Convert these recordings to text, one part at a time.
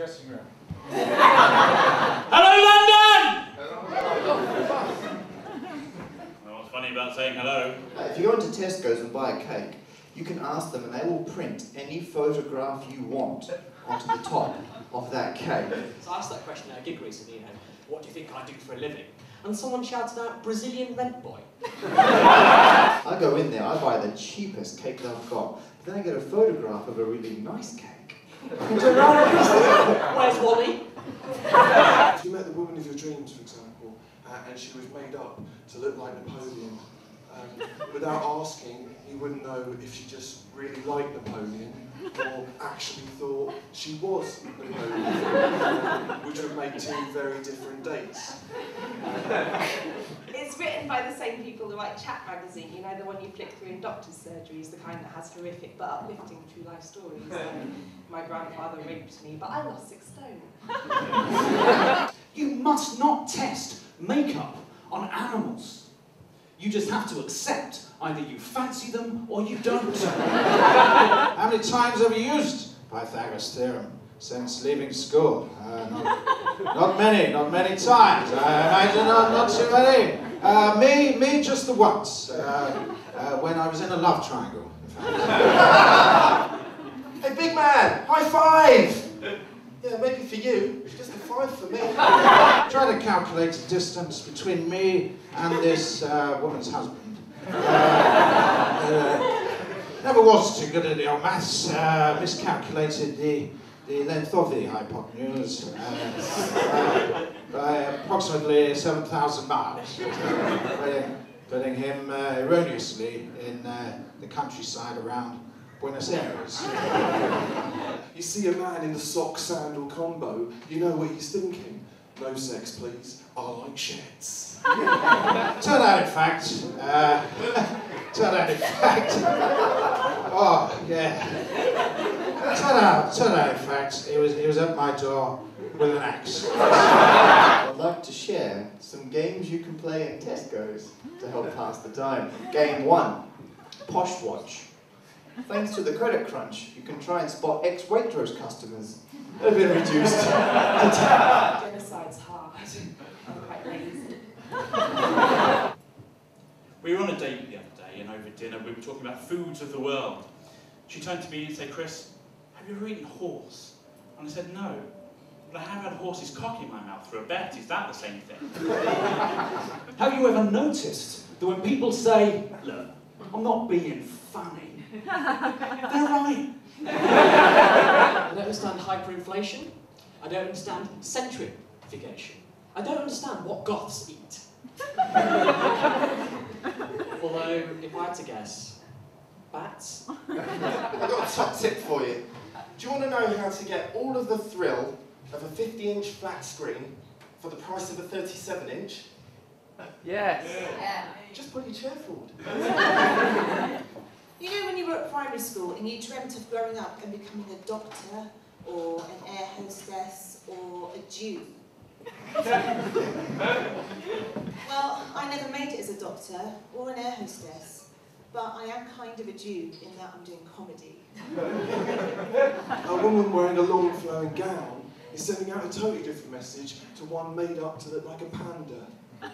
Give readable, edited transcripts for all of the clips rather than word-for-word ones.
dressing room. Hello, London! Well, what's funny about saying hello? If you go into Tesco's and buy a cake, you can ask them and they will print any photograph you want onto the top of that cake. So I asked that question at a gig recently, you know, what do you think I do for a living? And someone shouted out, Brazilian rent boy. I go in there, I buy the cheapest cake that I've got, then I get a photograph of a really nice cake. Where's Wally? If you met the woman of your dreams, for example, and she was made up to look like Napoleon, without asking, you wouldn't know if she just really liked Napoleon or actually thought she was Napoleon, which would make two very different dates. It's written by the same people who write Chat magazine, you know, the one you flick through in doctor's surgeries, the kind that has horrific but uplifting true life stories. My grandfather raped me, but I lost 6 stone. You must not test makeup on animals. You just have to accept either you fancy them or you don't. How many times have you used Pythagoras' theorem since leaving school? Not many times. I imagine not too many. Me just the once. When I was in a love triangle. Hey, big man, high five! Yeah, maybe for you, just a 5 for me. Try to calculate the distance between me and this woman's husband. Never was too good at the old maths. Miscalculated the length of the hypotenuse by approximately 7,000 miles. Putting him erroneously in the countryside around Buenos Aires. You see a man in the sock-sandal combo, you know what he's thinking. No sex, please. I like sheds. Turn out, in fact, oh, yeah. Turn out, in fact, he was at my door with an axe. I'd like to share some games you can play in Tesco's to help pass the time. Game 1, Posh Watch. Thanks to the credit crunch, you can try and spot ex-Waitrose customers that have been reduced to 10. Genocide's hard. I'm quite lazy. We were on a date the other day, and over dinner we were talking about foods of the world. She turned to me and said, "Chris, have you ever eaten horse?" And I said, "No. But I have had horse's cock in my mouth for a bet. Is that the same thing?" Have you ever noticed that when people say, look, I'm not being funny, they're right. I don't understand hyperinflation. I don't understand centrifugation. I don't understand what goths eat. Although, if I had to guess, bats? I've got a top tip for you. Do you want to know how to get all of the thrill of a 50-inch flat screen for the price of a 37-inch? Yes. Yeah. Just put your chair forward. You know when you were at primary school and you dreamt of growing up and becoming a doctor, or an air hostess, or a Jew? Well, I never made it as a doctor or an air hostess, but I am kind of a Jew in that I'm doing comedy. A woman wearing a long flowing gown is sending out a totally different message to one made up to look like a panda. They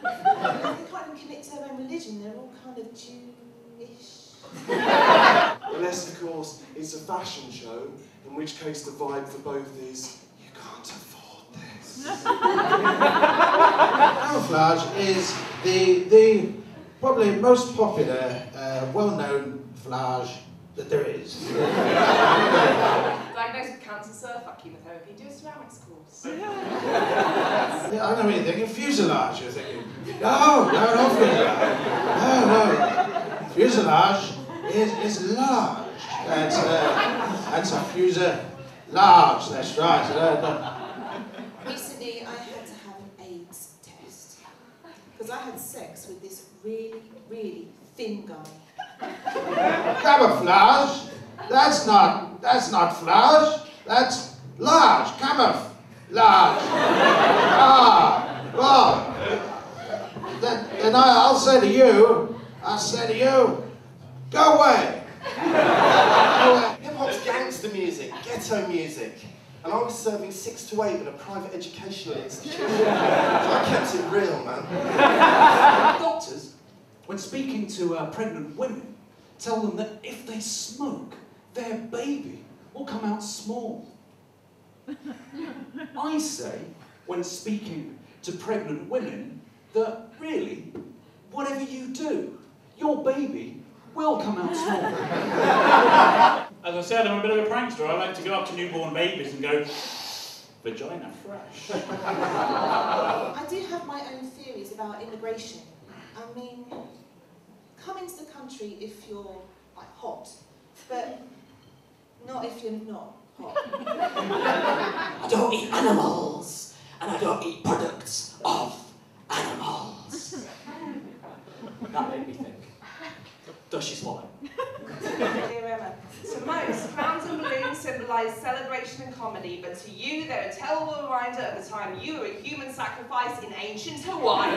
can't even commit to their own religion, they're all kind of Jewish. Unless, of course, it's a fashion show, in which case the vibe for both is, you can't afford this. Camouflage is the probably most popular, well-known flage that there is. Diagnosed with cancer, surf, chemotherapy, do a ceramics course. Yeah, I know anything in fuselage, you're thinking. No, not fuselage. No. Fuselage is large. That's a fuselage, that's right. Recently, I had to have an AIDS test. Because I had sex with this really, really thin guy. Camouflage? That's not flage. That's large. Camouflage. Well, then I'll say to you, go away. Hip-hop's gangster music, ghetto music. And I was serving 6 to 8 in a private educational institution. So I kept it real, man. Doctors, when speaking to pregnant women, tell them that if they smoke, their baby will come out small. I say, when speaking to pregnant women, that really, whatever you do, your baby will come out small. As I said, I'm a bit of a prankster. I like to go up to newborn babies and go, vagina fresh. I do have my own theories about immigration. I mean, come into the country if you're like hot, but not if you're not hot. I don't eat animals, and I don't eat products of animals. That made me think. Does she swallow? Dear Emma, to most, crowns and balloons symbolise celebration and comedy, but to you, they're a terrible reminder of the time you were a human sacrifice in ancient Hawaii.